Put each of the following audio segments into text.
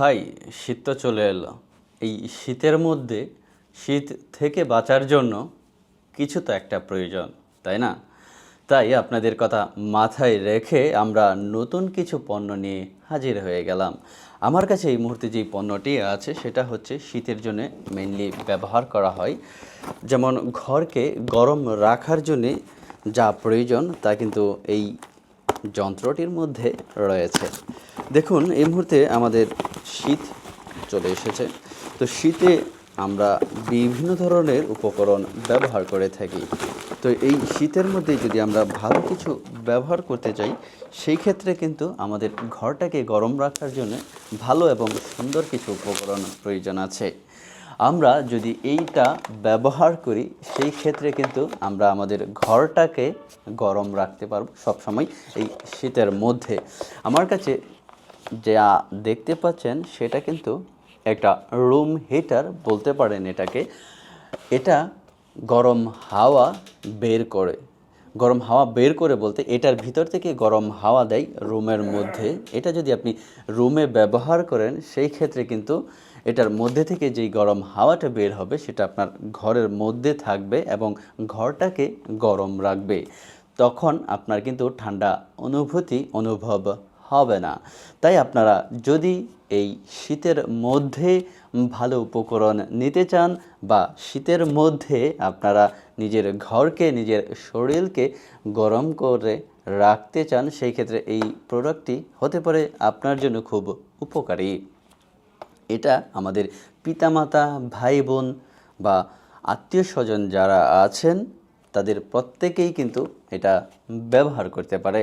ভাই, শীত তো চলে এলো। এই শীতের মধ্যে শীত থেকে বাঁচার জন্য কিছু তো একটা প্রয়োজন, তাই না? তাই আপনাদের কথা মাথায় রেখে আমরা নতুন কিছু পণ্য নিয়ে হাজির হয়ে গেলাম। আমার কাছে এই মুহূর্তে যেই পণ্যটি আছে সেটা হচ্ছে শীতের জন্য মেইনলি ব্যবহার করা হয়। যেমন ঘরকে গরম রাখার জন্যে যা প্রয়োজন তা কিন্তু এই যন্ত্রটির মধ্যে রয়েছে। দেখুন, এই মুহূর্তে আমাদের শীত চলে এসেছে। তো শীতে আমরা বিভিন্ন ধরনের উপকরণ ব্যবহার করে থাকি। তো এই শীতের মধ্যে যদি আমরা ভালো কিছু ব্যবহার করতে চাই, সেই ক্ষেত্রে কিন্তু আমাদের ঘরটাকে গরম রাখার জন্য ভালো এবং সুন্দর কিছু উপকরণ প্রয়োজন আছে। আমরা যদি এইটা ব্যবহার করি, সেই ক্ষেত্রে কিন্তু আমরা আমাদের ঘরটাকে গরম রাখতে পারবো সবসময় এই শীতের মধ্যে। আমার কাছে যা দেখতে পাচ্ছেন সেটা কিন্তু একটা রুম হিটার বলতে পারেন এটাকে। এটা গরম হাওয়া বের করে। গরম হাওয়া বের করে বলতে এটার ভিতর থেকে গরম হাওয়া দেয় রুমের মধ্যে। এটা যদি আপনি রুমে ব্যবহার করেন, সেই ক্ষেত্রে কিন্তু এটার মধ্যে থেকে যেই গরম হাওয়াটা বের হবে সেটা আপনার ঘরের মধ্যে থাকবে এবং ঘরটাকে গরম রাখবে। তখন আপনার কিন্তু ঠান্ডা অনুভব হবে না। তাই আপনারা যদি এই শীতের মধ্যে ভালো উপকরণ নিতে চান বা শীতের মধ্যে আপনারা নিজের ঘরকে, নিজের শরীরকে গরম করে রাখতে চান, সেই ক্ষেত্রে এই প্রোডাক্টটি হতে পারে আপনার জন্য খুব উপকারী। এটা আমাদের পিতামাতা, ভাই বোন বা আত্মীয় স্বজন যারা আছেন তাদের প্রত্যেকেই কিন্তু এটা ব্যবহার করতে পারে।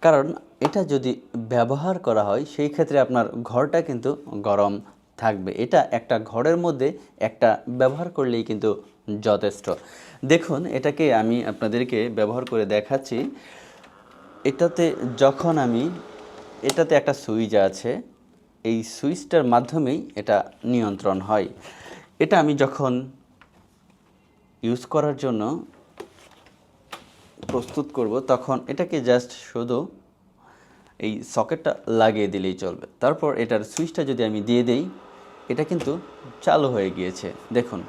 কারণ এটা যদি ব্যবহার করা হয়, সেই ক্ষেত্রে আপনার ঘরটা কিন্তু গরম থাকবে। এটা একটা ঘরের মধ্যে একটা ব্যবহার করলেই কিন্তু যথেষ্ট। দেখুন, এটাকে আমি আপনাদেরকে ব্যবহার করে দেখাচ্ছি। এটাতে একটা সুইচ আছে। এই সুইচটার মাধ্যমেই এটা নিয়ন্ত্রণ হয়। এটা আমি যখন ইউজ করার জন্য প্রস্তুত করব, তখন এটাকে জাস্ট শুধু এই সকেটটা লাগিয়ে দিলেই চলবে। তারপর এটার সুইচটা যদি আমি দিয়ে দেই, এটা কিন্তু চালু হয়ে গিয়েছে। দেখুন,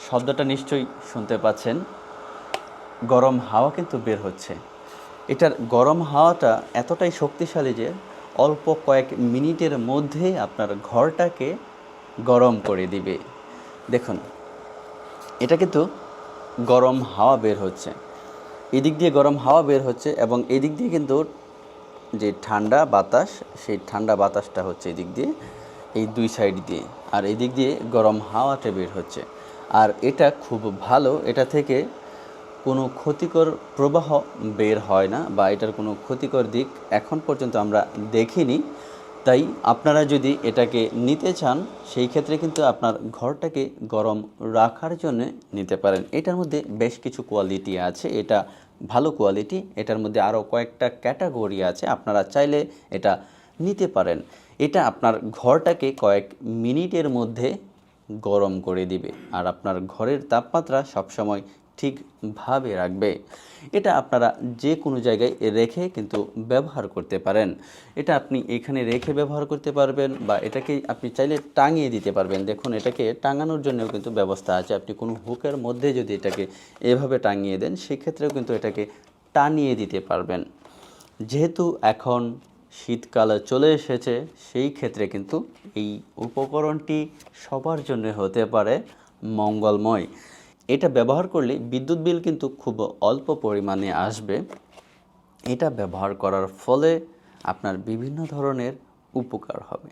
শব্দটা নিশ্চয়ই শুনতে পাচ্ছেন। গরম হাওয়া কিন্তু বের হচ্ছে। এটার গরম হাওয়াটা এতটাই শক্তিশালী যে অল্প কয়েক মিনিটের মধ্যে আপনার ঘরটাকে গরম করে দিবে। দেখুন, এটা কিন্তু গরম হাওয়া বের হচ্ছে। এদিক দিয়ে গরম হাওয়া বের হচ্ছে এবং এদিক দিয়ে কিন্তু যে ঠান্ডা বাতাস, সেই ঠান্ডা বাতাসটা হচ্ছে এদিক দিয়ে, এই দুই সাইড দিয়ে, আর এদিক দিয়ে গরম হাওয়াটা বের হচ্ছে। আর এটা খুব ভালো, এটা থেকে কোনো ক্ষতিকর প্রবাহ বের হয় না বা এটার কোনো ক্ষতিকর দিক এখন পর্যন্ত আমরা দেখিনি। তাই আপনারা যদি এটাকে নিতে চান, সেই ক্ষেত্রে কিন্তু আপনার ঘরটাকে গরম রাখার জন্য নিতে পারেন। এটার মধ্যে বেশ কিছু কোয়ালিটি আছে, এটা ভালো কোয়ালিটি। এটার মধ্যে আরও কয়েকটা ক্যাটাগরি আছে, আপনারা চাইলে এটা নিতে পারেন। এটা আপনার ঘরটাকে কয়েক মিনিটের মধ্যে গরম করে দিবে আর আপনার ঘরের তাপমাত্রা সবসময় ঠিকভাবে রাখবে। এটা আপনারা যে কোনো জায়গায় রেখে কিন্তু ব্যবহার করতে পারেন। এটা আপনি এখানে রেখে ব্যবহার করতে পারবেন বা এটাকে আপনি চাইলে টাঙিয়ে দিতে পারবেন। দেখুন, এটাকে টাঙানোর জন্যও কিন্তু ব্যবস্থা আছে। আপনি কোনো হুকের মধ্যে যদি এটাকে এভাবে টাঙিয়ে দেন, সেক্ষেত্রেও কিন্তু এটাকে টানিয়ে দিতে পারবেন। যেহেতু এখন শীতকাল চলে এসেছে, সেই ক্ষেত্রে কিন্তু এই উপকরণটি সবার জন্য হতে পারে মঙ্গলময়। এটা ব্যবহার করলে বিদ্যুৎ বিল কিন্তু খুব অল্প পরিমাণে আসবে। এটা ব্যবহার করার ফলে আপনার বিভিন্ন ধরনের উপকার হবে।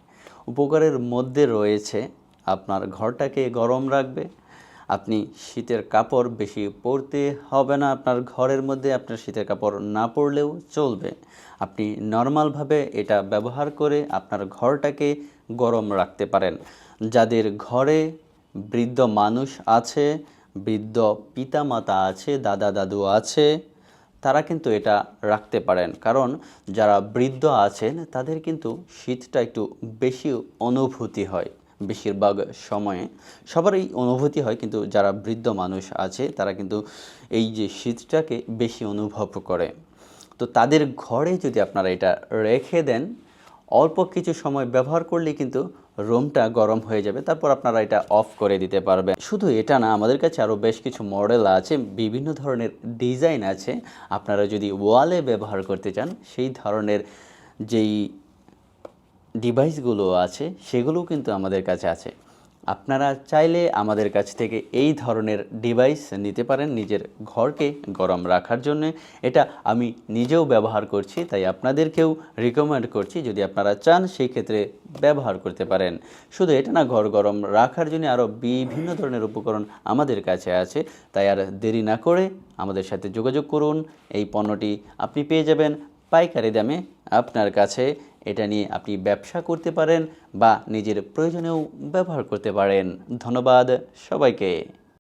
উপকারের মধ্যে রয়েছে আপনার ঘরটাকে গরম রাখবে। আপনি শীতের কাপড় বেশি পরতে হবে না আপনার ঘরের মধ্যে, আপনার শীতের কাপড় না পরলেও চলবে। আপনি নর্মালভাবে এটা ব্যবহার করে আপনার ঘরটাকে গরম রাখতে পারেন। যাদের ঘরে বৃদ্ধ মানুষ আছে, বৃদ্ধ পিতামাতা আছে, দাদা দাদু আছে, তারা কিন্তু এটা রাখতে পারেন। কারণ যারা বৃদ্ধ আছেন তাদের কিন্তু শীতটা একটু বেশি অনুভূতি হয়। বেশিরভাগ সময়ে সবারই অনুভূতি হয়, কিন্তু যারা বৃদ্ধ মানুষ আছে তারা কিন্তু এই যে শীতটাকে বেশি অনুভব করে। তো তাদের ঘরে যদি আপনারা এটা রেখে দেন, অল্প কিছু সময় ব্যবহার করলেই কিন্তু রুমটা গরম হয়ে যাবে, তারপর আপনারা এটা অফ করে দিতে পারবেন। শুধু এটা না, আমাদের কাছে আরও বেশ কিছু মডেল আছে, বিভিন্ন ধরনের ডিজাইন আছে। আপনারা যদি ওয়ালে ব্যবহার করতে চান সেই ধরনের যেই ডিভাইসগুলো আছে সেগুলোও কিন্তু আমাদের কাছে আছে। আপনারা চাইলে আমাদের কাছ থেকে এই ধরনের ডিভাইস নিতে পারেন নিজের ঘরকে গরম রাখার জন্য। এটা আমি নিজেও ব্যবহার করছি, তাই আপনাদেরকেও রিকমেন্ড করছি, যদি আপনারা চান সেই ক্ষেত্রে ব্যবহার করতে পারেন। শুধু এটা না, ঘর গরম রাখার জন্য আরও বিভিন্ন ধরনের উপকরণ আমাদের কাছে আছে। তাই আর দেরি না করে আমাদের সাথে যোগাযোগ করুন। এই পণ্যটি আপনি পেয়ে যাবেন পাইকারি দামে আপনার কাছে। এটা নিয়ে আপনি ব্যবসা করতে পারেন বা নিজের প্রয়োজনেও ব্যবহার করতে পারেন। ধন্যবাদ সবাইকে।